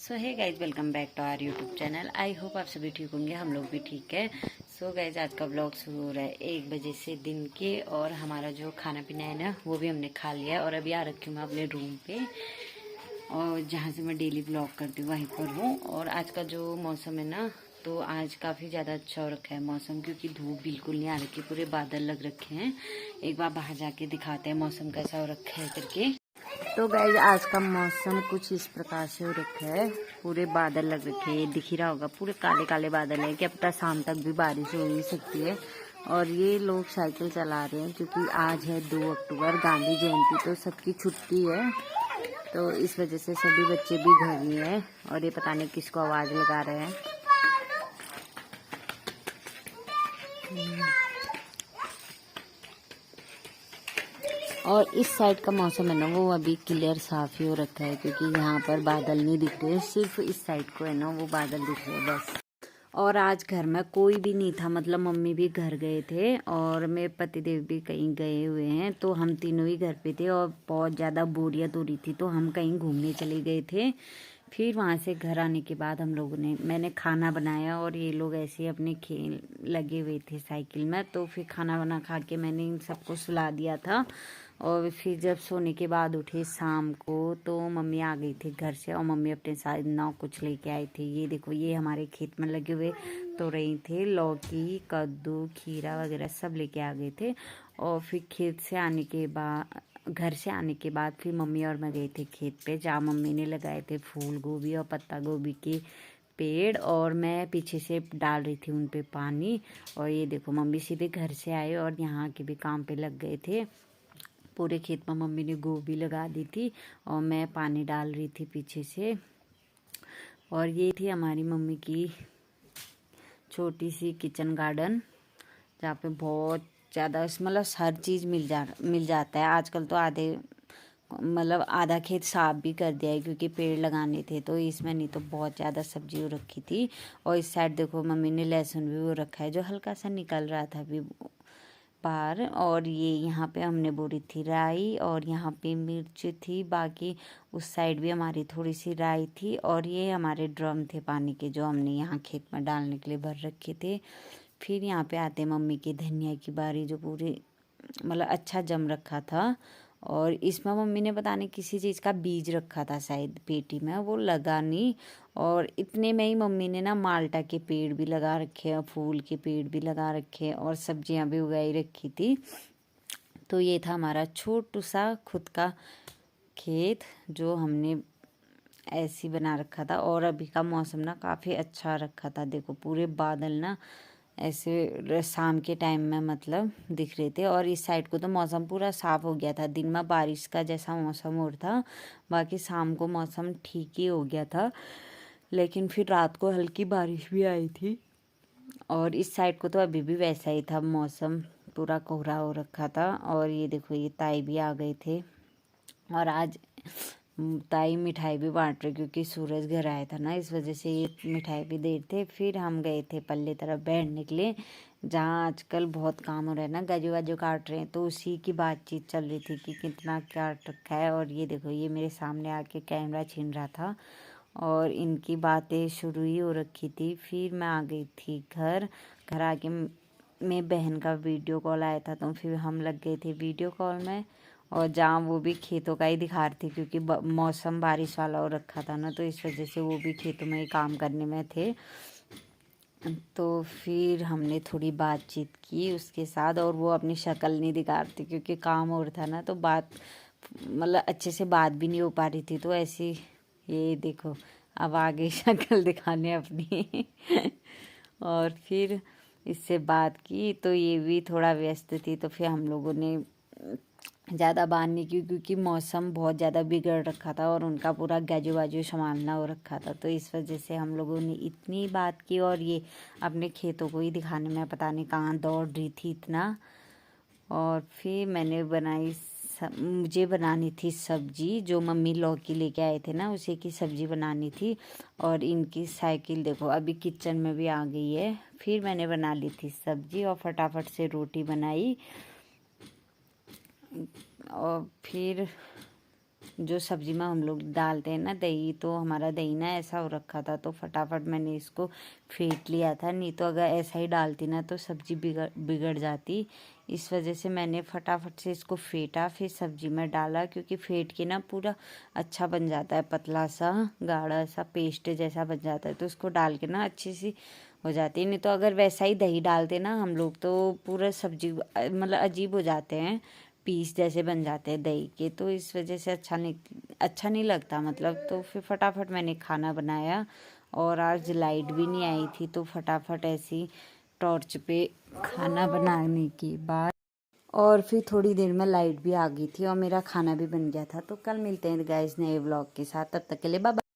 So hey guys, welcome back to our YouTube channel. I hope आप सभी ठीक होंगे, हम लोग भी ठीक है। सो गाइज, आज का व्लॉग शुरू हो रहा है 1 बजे से दिन के, और हमारा जो खाना पीना है ना वो भी हमने खा लिया है। और अभी आ रखी हूँ मैं अपने रूम पे, और जहाँ से मैं डेली व्लॉग करती हूँ वहीं पर हूँ। और आज का जो मौसम है ना, तो आज काफ़ी ज़्यादा अच्छा हो रखा है मौसम, क्योंकि धूप बिल्कुल नहीं आ रखी, पूरे बादल लग रखे हैं। एक बार बाहर जाके दिखाते हैं मौसम कैसा हो रखा है करके। तो गाइज, आज का मौसम कुछ इस प्रकार से हो रखा है, पूरे बादल लग रखे हैं, दिख ही रहा होगा, पूरे काले काले बादल है कि अब तक शाम तक भी बारिश हो ही सकती है। और ये लोग साइकिल चला रहे हैं क्योंकि आज है 2 अक्टूबर, गांधी जयंती, तो सबकी छुट्टी है। तो इस वजह से सभी बच्चे भी घर ही हैं, और ये पता नहीं किसको आवाज़ लगा रहे हैं। और इस साइड का मौसम है ना, वो अभी क्लियर साफ ही हो रखा है, क्योंकि यहाँ पर बादल नहीं दिख रहे, सिर्फ इस साइड को है ना वो बादल दिख रहे हैं बस। और आज घर में कोई भी नहीं था, मतलब मम्मी भी घर गए थे और मेरे पतिदेव भी कहीं गए हुए हैं, तो हम तीनों ही घर पे थे। और बहुत ज़्यादा बोरियत हो रही थी, तो हम कहीं घूमने चले गए थे। फिर वहाँ से घर आने के बाद मैंने खाना बनाया, और ये लोग ऐसे ही अपने खेल लगे हुए थे साइकिल में। तो फिर खाना बना खा के मैंने इन सबको सुला दिया था। और फिर जब सोने के बाद उठे शाम को, तो मम्मी आ गई थी घर से, और मम्मी अपने साथ ना कुछ लेके आई थी। ये देखो, ये हमारे खेत में लगे हुए तो रही थे लौकी, कद्दू, खीरा वगैरह सब लेके आ गए थे। और फिर खेत से आने के बाद, घर से आने के बाद, फिर मम्मी और मैं गए थे खेत पे, जहाँ मम्मी ने लगाए थे फूल गोभी और पत्ता गोभी के पेड़, और मैं पीछे से डाल रही थी उन पे पानी। और ये देखो, मम्मी सीधे घर से आए और यहाँ के भी काम पे लग गए थे। पूरे खेत में मम्मी ने गोभी लगा दी थी, और मैं पानी डाल रही थी पीछे से। और ये थी हमारी मम्मी की छोटी सी किचन गार्डन, जहाँ पे बहुत ज़्यादा मतलब हर चीज़ मिल जाता है। आजकल तो आधा खेत साफ भी कर दिया है, क्योंकि पेड़ लगाने थे, तो इसमें नहीं तो बहुत ज़्यादा सब्जी हो रखी थी। और इस साइड देखो, मम्मी ने लहसुन भी वो रखा है, जो हल्का सा निकल रहा था अभी बाहर। और ये यहाँ पे हमने बोरी थी राई, और यहाँ पे मिर्च थी, बाकी उस साइड भी हमारी थोड़ी सी राई थी। और ये हमारे ड्रम थे पानी के, जो हमने यहाँ खेत में डालने के लिए भर रखे थे। फिर यहाँ पे आते मम्मी की धनिया की बारी, जो पूरी मतलब अच्छा जम रखा था। और इसमें मम्मी ने पता नहीं किसी चीज़ का बीज रखा था शायद पेटी में, वो लगा नहीं। और इतने में ही मम्मी ने ना माल्टा के पेड़ भी लगा रखे हैं, फूल के पेड़ भी लगा रखे हैं, और सब्जियां भी उगाई रखी थी। तो ये था हमारा छोटू सा खुद का खेत, जो हमने ऐसी बना रखा था। और अभी का मौसम ना काफ़ी अच्छा रखा था, देखो पूरे बादल ना ऐसे शाम के टाइम में मतलब दिख रहे थे। और इस साइड को तो मौसम पूरा साफ हो गया था, दिन में बारिश का जैसा मौसम हो रहा था, बाकी शाम को मौसम ठीक ही हो गया था। लेकिन फिर रात को हल्की बारिश भी आई थी। और इस साइड को तो अभी भी वैसा ही था मौसम, पूरा कोहरा हो रखा था। और ये देखो, ये ताई भी आ गए थे, और आज ताई मिठाई भी बांट रहे, क्योंकि सूरज घर आया था ना, इस वजह से ये मिठाई भी दे रहे थे। फिर हम गए थे पल्ले तरफ बैठने के लिए, जहाँ आजकल बहुत काम हो रहा है ना, गजू वाजू काट रहे हैं, तो उसी की बातचीत चल रही थी कि कितना काट रखा है। और ये देखो, ये मेरे सामने आके कैमरा छीन रहा था, और इनकी बातें शुरू ही हो रखी थी। फिर मैं आ गई थी घर। घर आके मेरी बहन का वीडियो कॉल आया था, तो फिर हम लग गए थे वीडियो कॉल में। और जहाँ वो भी खेतों का ही दिखा रही थी, क्योंकि मौसम बारिश वाला हो रखा था ना, तो इस वजह से वो भी खेतों में ही काम करने में थे। तो फिर हमने थोड़ी बातचीत की उसके साथ, और वो अपनी शक्ल नहीं दिखा रही थी, क्योंकि काम हो रहा था ना, तो बात मतलब अच्छे से बात भी नहीं हो पा रही थी। तो ऐसी, ये देखो, अब आगे शक्ल दिखाने अपनी और फिर इससे बात की, तो ये भी थोड़ा व्यस्त थी, तो फिर हम लोगों ने ज़्यादा बात नहीं की, क्योंकि मौसम बहुत ज़्यादा बिगड़ रखा था, और उनका पूरा गाजू वाजू संभालना हो रखा था। तो इस वजह से हम लोगों ने इतनी बात की, और ये अपने खेतों को ही दिखाने में पता नहीं कहाँ दौड़ रही थी इतना। और फिर मैंने मुझे बनानी थी सब्जी, जो मम्मी लौकी लेके आए थे ना, उसी की सब्जी बनानी थी। और इनकी साइकिल देखो अभी किचन में भी आ गई है। फिर मैंने बना ली थी सब्जी, और फटाफट से रोटी बनाई। और फिर जो सब्जी में हम लोग डालते हैं ना दही, तो हमारा दही ना ऐसा हो रखा था, तो फटाफट मैंने इसको फेंट लिया था। नहीं तो अगर ऐसा ही डालती ना तो सब्जी बिगड़ जाती। इस वजह से मैंने फटाफट से इसको फेंटा, फिर सब्जी में डाला, क्योंकि फेंट के ना पूरा अच्छा बन जाता है, पतला सा गाढ़ा सा पेस्ट जैसा बन जाता है। तो उसको डाल के ना अच्छी सी हो जाती है। नहीं तो अगर वैसा ही दही डालते ना हम लोग तो पूरा सब्जी मतलब अजीब हो जाते हैं, पीस जैसे बन जाते हैं दही के। तो इस वजह से अच्छा नहीं लगता मतलब। तो फिर फटाफट मैंने खाना बनाया, और आज लाइट भी नहीं आई थी, तो फटाफट ऐसी टॉर्च पे खाना बनाने के बाद और फिर थोड़ी देर में लाइट भी आ गई थी और मेरा खाना भी बन गया था। तो कल मिलते हैं गाइस नए व्लॉग के साथ, तब तक के लिए बाय बाय।